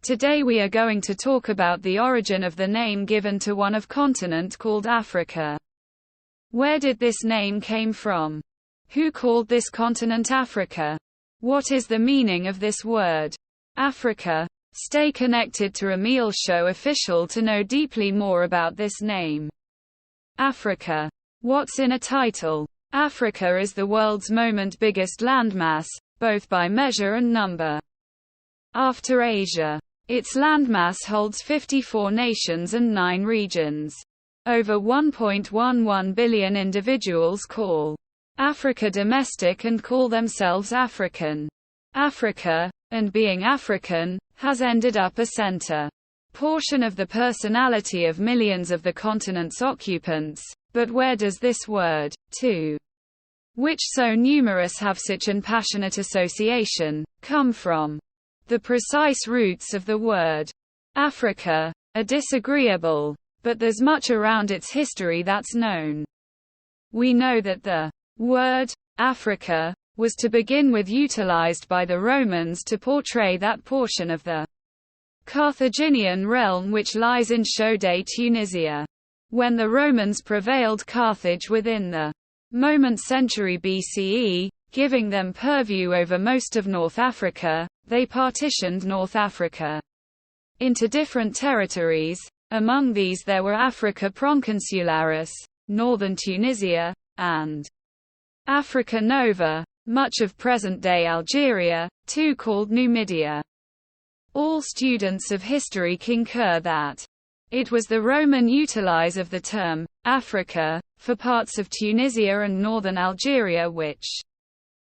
Today we are going to talk about the origin of the name given to one of continent called Africa. Where did this name came from? Who called this continent Africa? What is the meaning of this word? Africa. Stay connected to Emil Show Official to know deeply more about this name. Africa. What's in a title? Africa is the world's moment biggest landmass, both by measure and number. After Asia. Its landmass holds 54 nations and 9 regions. Over 1.11 billion individuals call Africa domestic and call themselves African. Africa, and being African, has ended up a center portion of the personality of millions of the continent's occupants. But where does this word, to which so numerous have such an passionate association, come from? The precise roots of the word Africa are disagreeable, but there's much around its history that's known. We know that the word Africa was to begin with utilized by the Romans to portray that portion of the Carthaginian realm which lies in Chaudet, Tunisia. When the Romans prevailed Carthage within the moment century BCE, giving them purview over most of North Africa, they partitioned North Africa into different territories. Among these there were Africa Pronconsularis, northern Tunisia, and Africa Nova, much of present-day Algeria, too called Numidia. All students of history concur that it was the Roman utilize of the term Africa for parts of Tunisia and northern Algeria which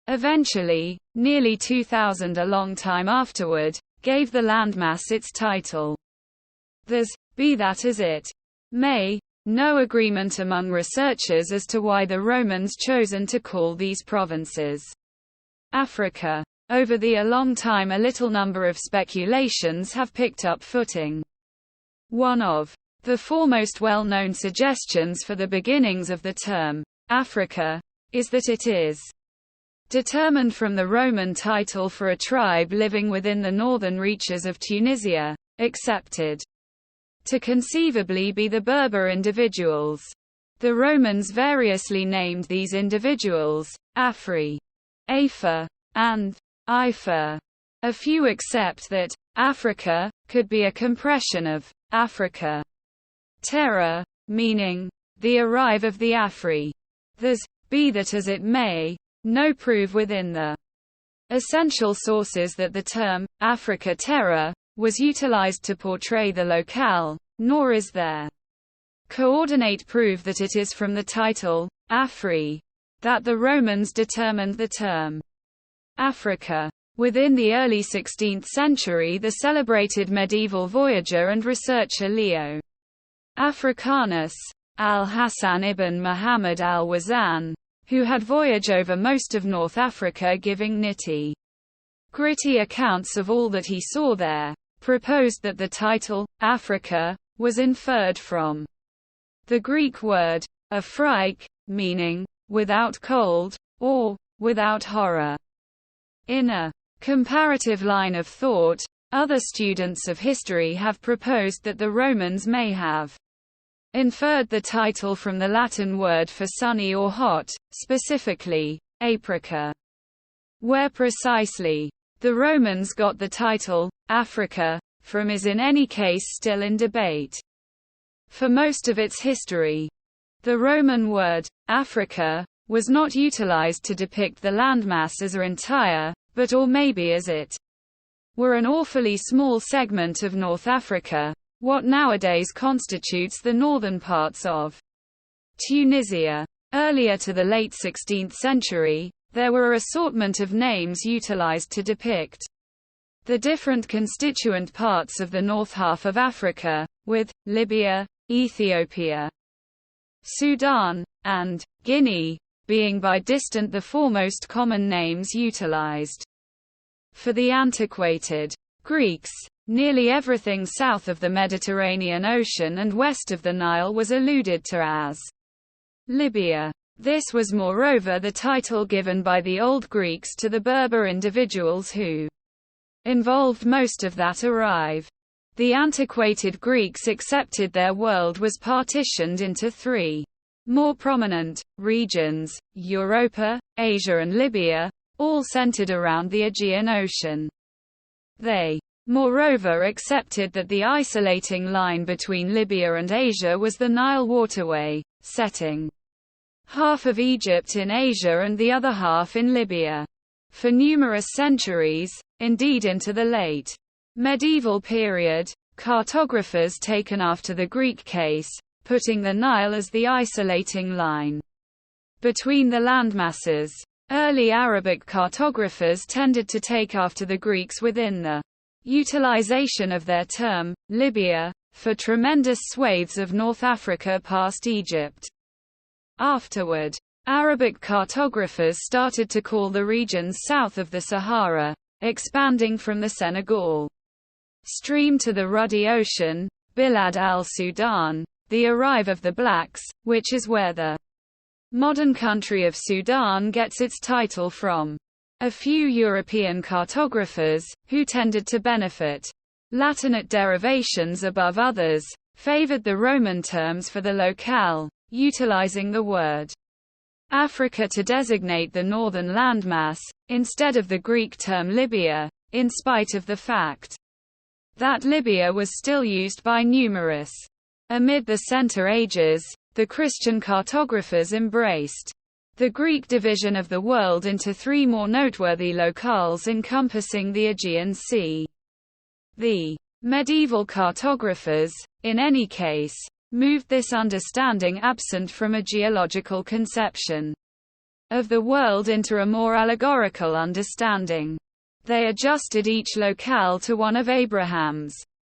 eventually, nearly 2000 a long time afterward, gave the landmass its title. There's, be that as it may, no agreement among researchers as to why the Romans chosen to call these provinces Africa. Over the long time a little number of speculations have picked up footing. One of the foremost well-known suggestions for the beginnings of the term Africa is that it is determined from the Roman title for a tribe living within the northern reaches of Tunisia, accepted to conceivably be the Berber individuals. The Romans variously named these individuals Afri, Afer, and Ifer. A few accept that Africa could be a compression of Africa Terra, meaning the arrive of the Afri. There's, be that as it may, no proof within the essential sources that the term Africa Terra was utilized to portray the locale, nor is there coordinate proof that it is from the title Afri that the Romans determined the term Africa. Within the early 16th century, the celebrated medieval voyager and researcher Leo Africanus al-Hasan ibn Muhammad al-Wazan, who had voyaged over most of North Africa giving nitty-gritty accounts of all that he saw there, proposed that the title, Africa, was inferred from the Greek word, aphrike, meaning, without cold, or, without horror. In a comparative line of thought, other students of history have proposed that the Romans may have inferred the title from the Latin word for sunny or hot, specifically, aprica. Where precisely the Romans got the title, Africa, from is in any case still in debate. For most of its history, the Roman word, Africa, was not utilized to depict the landmass as an entire, but or maybe as it were an awfully small segment of North Africa, what nowadays constitutes the northern parts of Tunisia. Earlier to the late 16th century, there were an assortment of names utilized to depict the different constituent parts of the north half of Africa, with Libya, Ethiopia, Sudan, and Guinea being by distant the foremost common names utilized. For the antiquated Greeks, nearly everything south of the Mediterranean Ocean and west of the Nile was alluded to as Libya. This was moreover the title given by the Old Greeks to the Berber individuals who involved most of that arrive. The antiquated Greeks accepted their world was partitioned into three more prominent regions: Europa, Asia and Libya, all centered around the Aegean Ocean. They, moreover, accepted that the isolating line between Libya and Asia was the Nile waterway, setting half of Egypt in Asia and the other half in Libya. For numerous centuries, indeed into the late medieval period, cartographers taken after the Greek case, putting the Nile as the isolating line between the landmasses. Early Arabic cartographers tended to take after the Greeks within the utilization of their term, Libya, for tremendous swathes of North Africa past Egypt. Afterward, Arabic cartographers started to call the regions south of the Sahara, expanding from the Senegal stream to the Ruddy Ocean, Bilad al-Sudan, the arrive of the blacks, which is where the modern country of Sudan gets its title from. A few European cartographers, who tended to benefit Latinate derivations above others, favored the Roman terms for the locale, utilizing the word Africa to designate the northern landmass, instead of the Greek term Libya, in spite of the fact that Libya was still used by numerous. Amid the Center Ages, the Christian cartographers embraced the Greek division of the world into three more noteworthy locales encompassing the Aegean Sea. The medieval cartographers, in any case, moved this understanding absent from a geological conception of the world into a more allegorical understanding. They adjusted each locale to one of Abraham's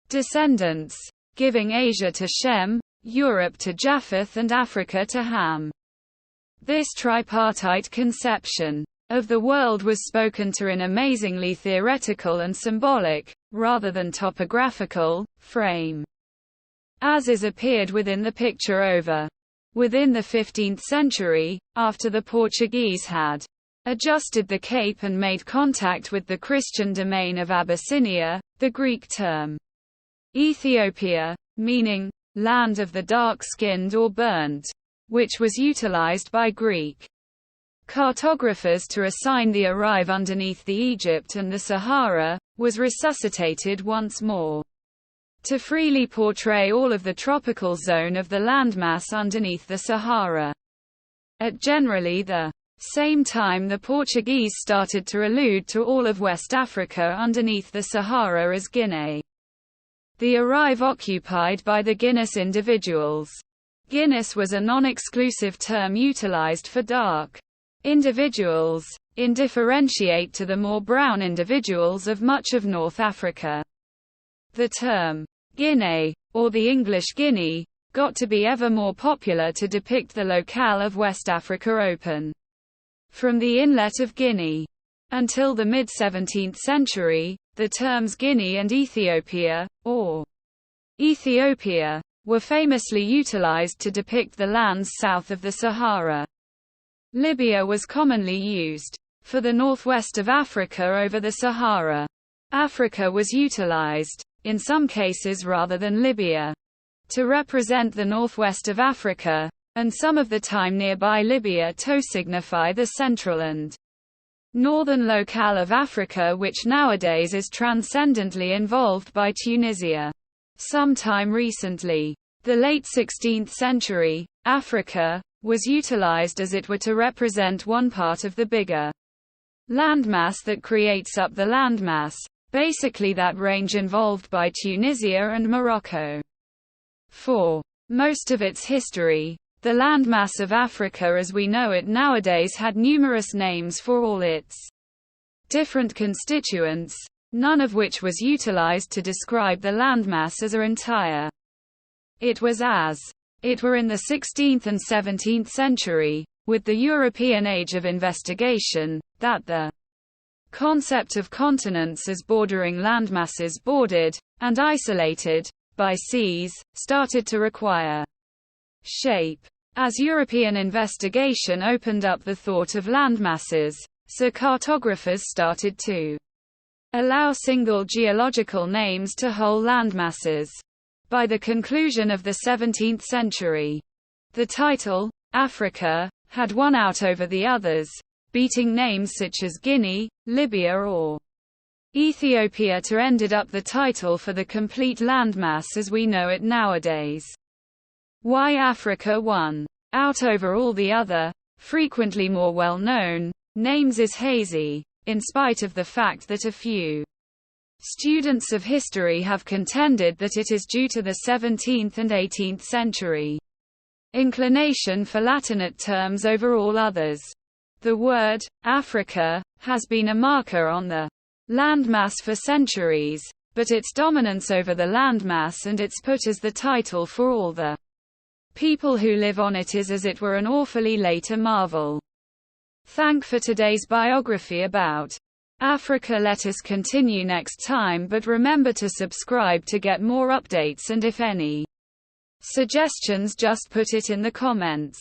descendants, giving Asia to Shem, Europe to Japheth and Africa to Ham. This tripartite conception of the world was spoken to in amazingly theoretical and symbolic, rather than topographical, frame. As is appeared within the picture over. Within the 15th century, after the Portuguese had adjusted the Cape and made contact with the Christian domain of Abyssinia, the Greek term Ethiopia, meaning land of the dark-skinned or burnt, which was utilized by Greek cartographers to assign the arrive underneath the Egypt and the Sahara, was resuscitated once more to freely portray all of the tropical zone of the landmass underneath the Sahara. At generally the same time, the Portuguese started to allude to all of West Africa underneath the Sahara as Guinea. The arrive occupied by the Guinness individuals. Guinness was a non-exclusive term utilized for dark individuals, in differentiate to the more brown individuals of much of North Africa. The term Guinea, or the English Guinea, got to be ever more popular to depict the locale of West Africa open from the inlet of Guinea. Until the mid-17th century, the terms Guinea and Ethiopia, or Ethiopia, were famously utilized to depict the lands south of the Sahara. Libya was commonly used for the northwest of Africa over the Sahara. Africa was utilized, in some cases rather than Libya, to represent the northwest of Africa, and some of the time nearby Libya to signify the central and northern locale of Africa, which nowadays is transcendently involved by Tunisia. Sometime recently, the late 16th century, Africa was utilized as it were to represent one part of the bigger landmass that creates up the landmass, basically that range involved by Tunisia and Morocco. For most of its history, the landmass of Africa as we know it nowadays had numerous names for all its different constituents, none of which was utilized to describe the landmass as an entire. It was as it were in the 16th and 17th century, with the European age of investigation, that the concept of continents as bordering landmasses bordered, and isolated, by seas, started to require shape. As European investigation opened up the thought of landmasses, so cartographers started to allow single geological names to whole landmasses. By the conclusion of the 17th century, the title, Africa, had won out over the others, beating names such as Guinea, Libya or Ethiopia to ended up the title for the complete landmass as we know it nowadays. Why Africa won out over all the other, frequently more well-known, names is hazy, in spite of the fact that a few students of history have contended that it is due to the 17th and 18th century inclination for Latinate terms over all others. The word, Africa, has been a marker on the landmass for centuries, but its dominance over the landmass and its put as the title for all the people who live on it is as it were an awfully later marvel. Thank for today's biography about Africa. Let us continue next time, but remember to subscribe to get more updates, and if any suggestions, just put it in the comments.